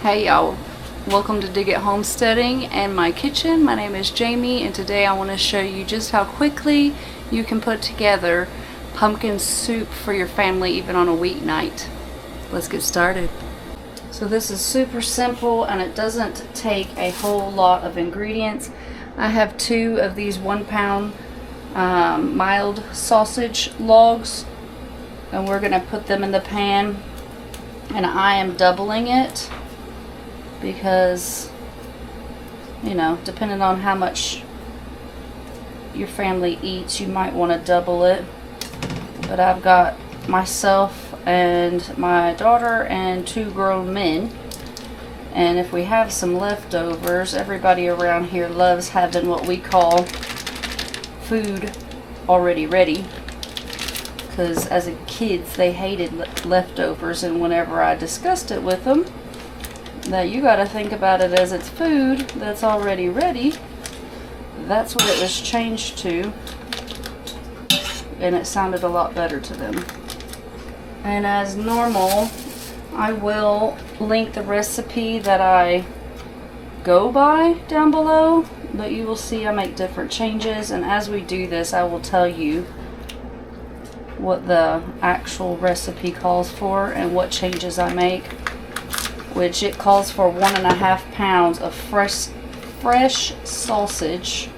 Hey y'all, welcome to Dig It Homesteading and my kitchen. My name is Jamie and today I want to show you just how quickly you can put together pumpkin soup for your family even on a weeknight. Let's get started. So this is super simple and it doesn't take a whole lot of ingredients. I have 2 of these 1-pound mild sausage logs and we're going to put them in the pan, and I am doubling it because, you know, depending on how much your family eats, you might want to double it. But I've got myself and my daughter and 2 grown men, and if we have some leftovers, everybody around here loves having what we call food already ready, because as a kids they hated leftovers, and whenever I discussed it with them that you got to think about it as it's food that's already ready, that's what it was changed to, and it sounded a lot better to them. And as normal, I will link the recipe that I go by down below, but you will see I make different changes, and as we do this I will tell you what the actual recipe calls for and what changes I make, which it calls for 1.5 pounds of fresh sausage.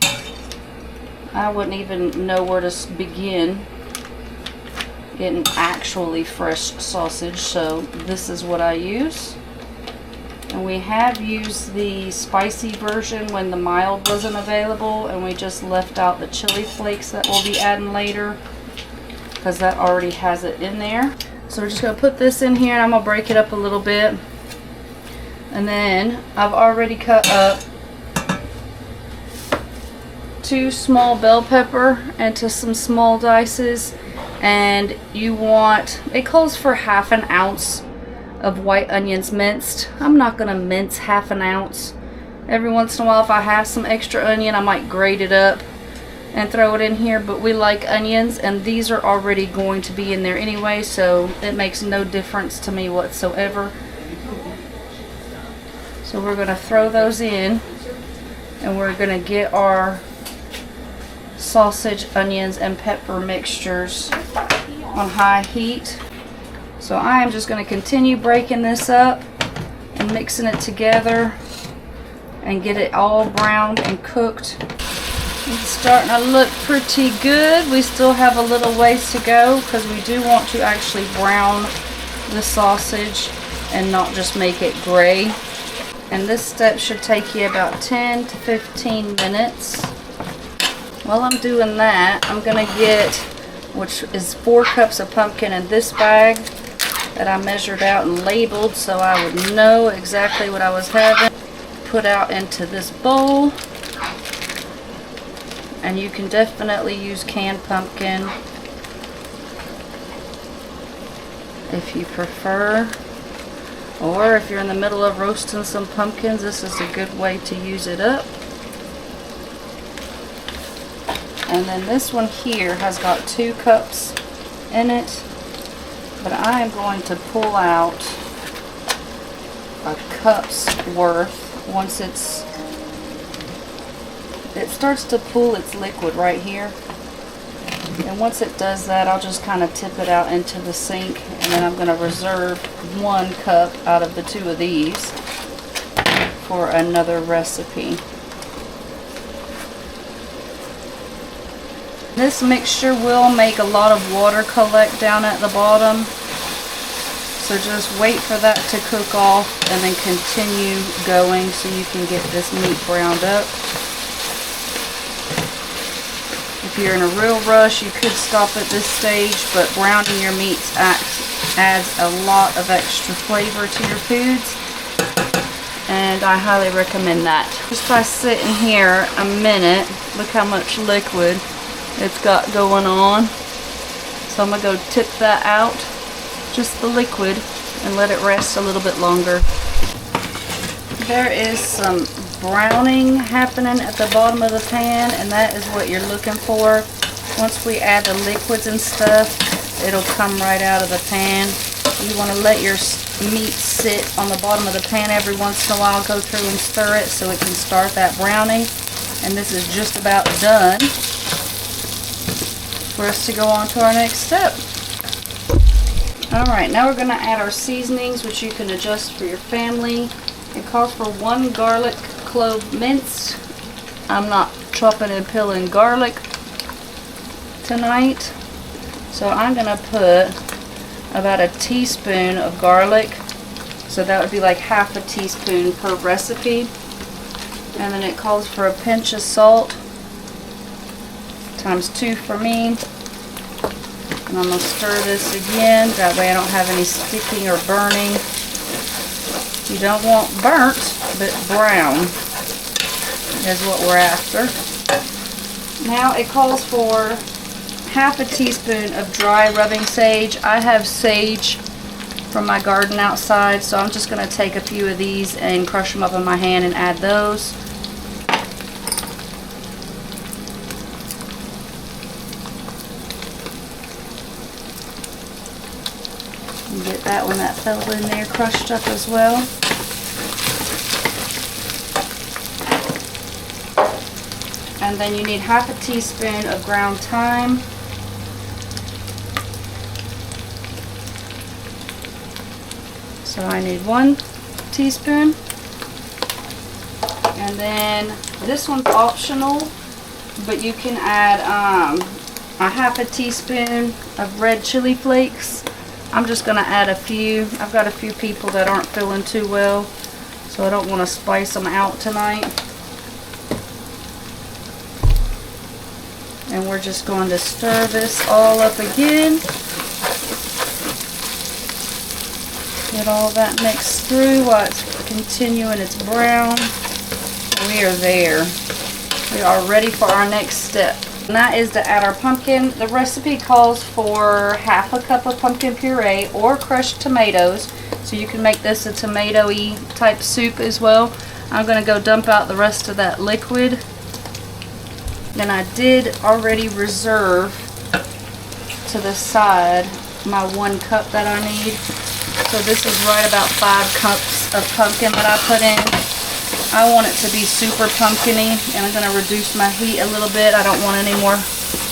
I wouldn't even know where to begin getting actually fresh sausage, so this is what I use. And we have used the spicy version when the mild wasn't available, and we just left out the chili flakes that we'll be adding later because that already has it in there. So we're just going to put this in here and I'm going to break it up a little bit. And then I've already cut up 2 small bell pepper into some small dices, and you want, it calls for 1/2 ounce of white onions minced. I'm not going to mince 1/2 ounce. Every once in a while, if I have some extra onion, I might grate it up and throw it in here, but we like onions and these are already going to be in there anyway, so it makes no difference to me whatsoever. So we're going to throw those in and we're going to get our sausage, onions, and pepper mixtures on high heat. So I am just going to continue breaking this up and mixing it together and get it all browned and cooked. It's starting to look pretty good. We still have a little ways to go because we do want to actually brown the sausage and not just make it gray. And this step should take you about 10 to 15 minutes. While I'm doing that, I'm going to get, which is 4 cups of pumpkin in this bag that I measured out and labeled so I would know exactly what I was having. Put out into this bowl. And you can definitely use canned pumpkin if you prefer. Or if you're in the middle of roasting some pumpkins, this is a good way to use it up. And then this one here has got 2 cups in it, but I am going to pull out a cup's worth once it starts to pool its liquid right here. And once it does that, I'll just kind of tip it out into the sink, and then I'm going to reserve 1 cup out of the 2 of these for another recipe. This mixture will make a lot of water collect down at the bottom, so just wait for that to cook off and then continue going so you can get this meat browned up. If you're in a real rush, you could stop at this stage, but browning your meats adds a lot of extra flavor to your foods, and I highly recommend that. Just by sitting here a minute, look how much liquid it's got going on. So I'm going to go tip that out, just the liquid, and let it rest a little bit longer. There is some browning happening at the bottom of the pan, and that is what you're looking for. Once we add the liquids and stuff, it'll come right out of the pan. You want to let your meat sit on the bottom of the pan every once in a while. Go through and stir it so it can start that browning. And this is just about done for us to go on to our next step. Alright, now we're going to add our seasonings, which you can adjust for your family. It calls for 1 garlic clove minced. I'm not chopping and peeling garlic tonight, so I'm going to put about a teaspoon of garlic. So that would be like half a teaspoon per recipe. And then it calls for a pinch of salt, times 2 for me. And I'm going to stir this again, that way I don't have any sticking or burning. You don't want burnt, but brown is what we're after. Now it calls for half a teaspoon of dry rubbing sage. I have sage from my garden outside, so I'm just going to take a few of these and crush them up in my hand and add those. Get that one that fell in there crushed up as well. And then you need half a teaspoon of ground thyme. So I need 1 teaspoon. And then this one's optional, but you can add a half a teaspoon of red chili flakes. I'm just going to add a few. I've got a few people that aren't feeling too well, so I don't want to spice them out tonight. And we're just going to stir this all up again. Get all that mixed through while it's continuing its brown. We are there. We are ready for our next step. And that is to add our pumpkin. The recipe calls for half a cup of pumpkin puree or crushed tomatoes. So you can make this a tomato-y type soup as well. I'm going to go dump out the rest of that liquid. Then I did already reserve to the side my 1 cup that I need. So this is right about 5 cups of pumpkin that I put in. I want it to be super pumpkin-y, and I'm going to reduce my heat a little bit. I don't want any more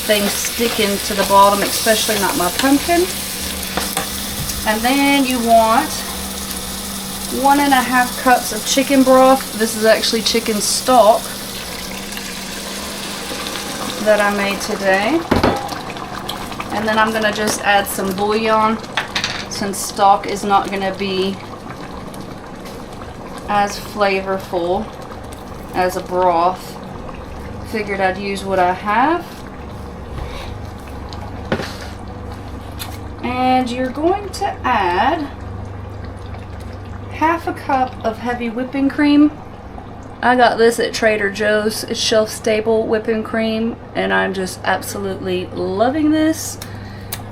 things sticking to the bottom, especially not my pumpkin. And then you want 1.5 cups of chicken broth. This is actually chicken stock that I made today. And then I'm going to just add some bouillon, since stock is not going to be as flavorful as a broth. Figured I'd use what I have. And you're going to add half a cup of heavy whipping cream. I got this at Trader Joe's. It's shelf-stable whipping cream, and I'm just absolutely loving this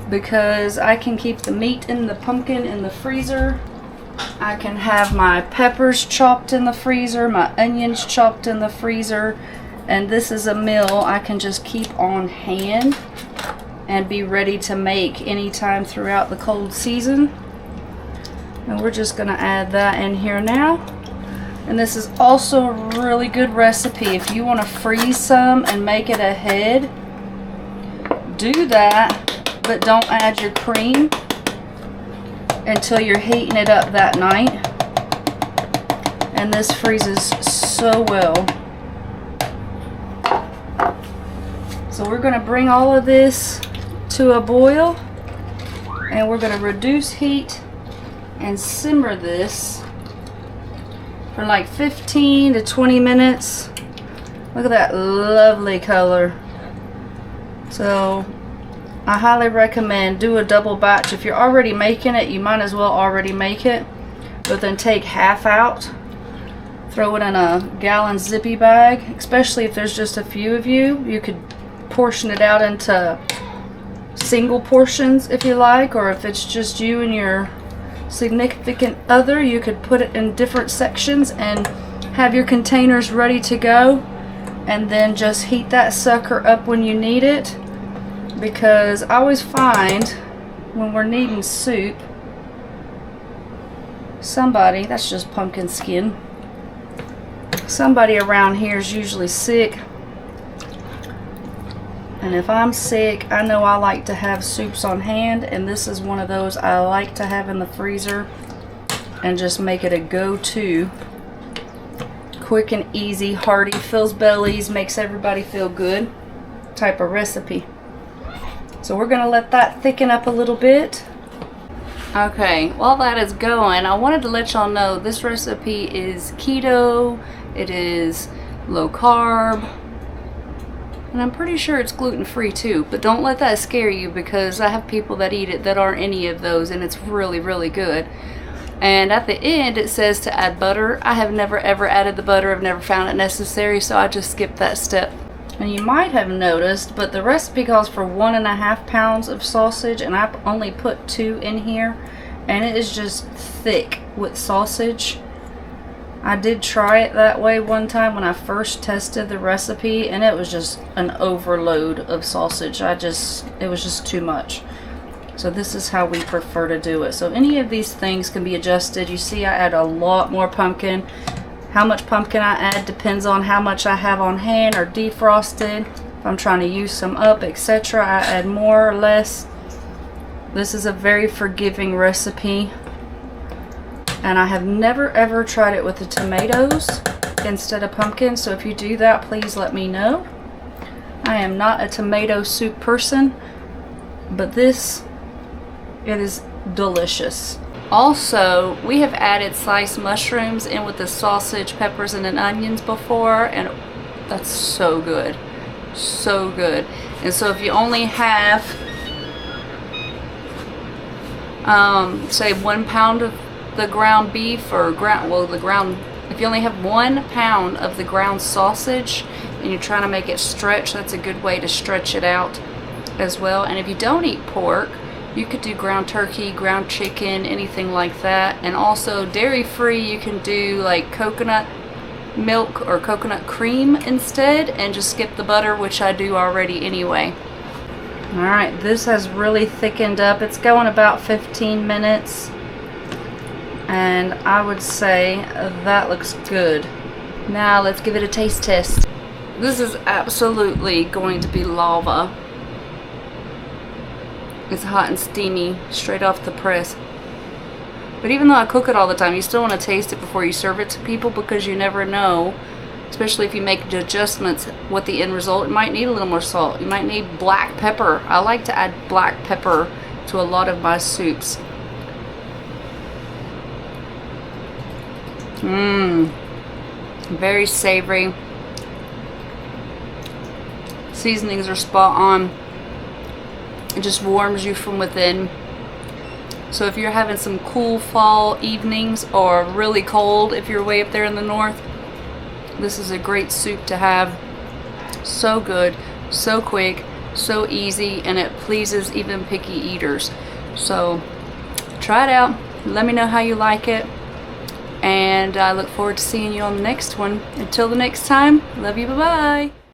because I can keep the meat and the pumpkin in the freezer. I can have my peppers chopped in the freezer, my onions chopped in the freezer, and this is a meal I can just keep on hand and be ready to make anytime throughout the cold season. And we're just going to add that in here now. And this is also a really good recipe. If you want to freeze some and make it ahead, do that, but don't add your cream until you're heating it up that night. And this freezes so well. So we're going to bring all of this to a boil, and we're going to reduce heat and simmer this for like 15 to 20 minutes. Look at that lovely color. So I highly recommend do a double batch. If you're already making it, you might as well already make it, but then take half out, throw it in a gallon zippy bag. Especially if there's just a few of you, you could portion it out into single portions if you like, or if it's just you and your significant other, you could put it in different sections and have your containers ready to go, and then just heat that sucker up when you need it. Because I always find when we're needing soup, somebody, that's just pumpkin skin. Somebody around here is usually sick. And if I'm sick, I know I like to have soups on hand, and this is one of those I like to have in the freezer and just make it a go-to. Quick and easy, hearty, fills bellies, makes everybody feel good type of recipe. So we're gonna let that thicken up a little bit. Okay, while that is going, I wanted to let y'all know this recipe is keto, it is low carb, and I'm pretty sure it's gluten-free too, but don't let that scare you, because I have people that eat it that aren't any of those, and it's really, really good. And at the end it says to add butter. I have never ever added the butter. I've never found it necessary, so I just skipped that step. And you might have noticed, but the recipe calls for 1.5 pounds of sausage, and I've only put 2 in here, and it is just thick with sausage. I did try it that way one time when I first tested the recipe, and it was just an overload of sausage. It was just too much. So this is how we prefer to do it. So any of these things can be adjusted. You see I add a lot more pumpkin. How much pumpkin I add depends on how much I have on hand or defrosted. If I'm trying to use some up, etc., I add more or less. This is a very forgiving recipe. And I have never ever tried it with the tomatoes instead of pumpkin, so if you do that, please let me know. I am not a tomato soup person, but this, it is delicious. Also, we have added sliced mushrooms in with the sausage, peppers, and then onions before, and that's so good. So good. And so if you only have, say 1 pound of the ground beef, or if you only have 1 pound of the ground sausage and you're trying to make it stretch, that's a good way to stretch it out as well. And if you don't eat pork, you could do ground turkey, ground chicken, anything like that. And also dairy free, you can do like coconut milk or coconut cream instead, and just skip the butter, which I do already anyway. Alright, this has really thickened up. It's going about 15 minutes. And I would say that looks good. Now let's give it a taste test. This is absolutely going to be lava. It's hot and steamy, straight off the press. But even though I cook it all the time, you still want to taste it before you serve it to people, because you never know, especially if you make adjustments with the end result. It might need a little more salt. You might need black pepper. I like to add black pepper to a lot of my soups. Very savory. Seasonings are spot on. It just warms you from within. So if you're having some cool fall evenings, or really cold if you're way up there in the north, this is a great soup to have. So good, so quick, so easy, and it pleases even picky eaters. So try it out. Let me know how you like it. And I look forward to seeing you on the next one. Until the next time, love you, bye-bye.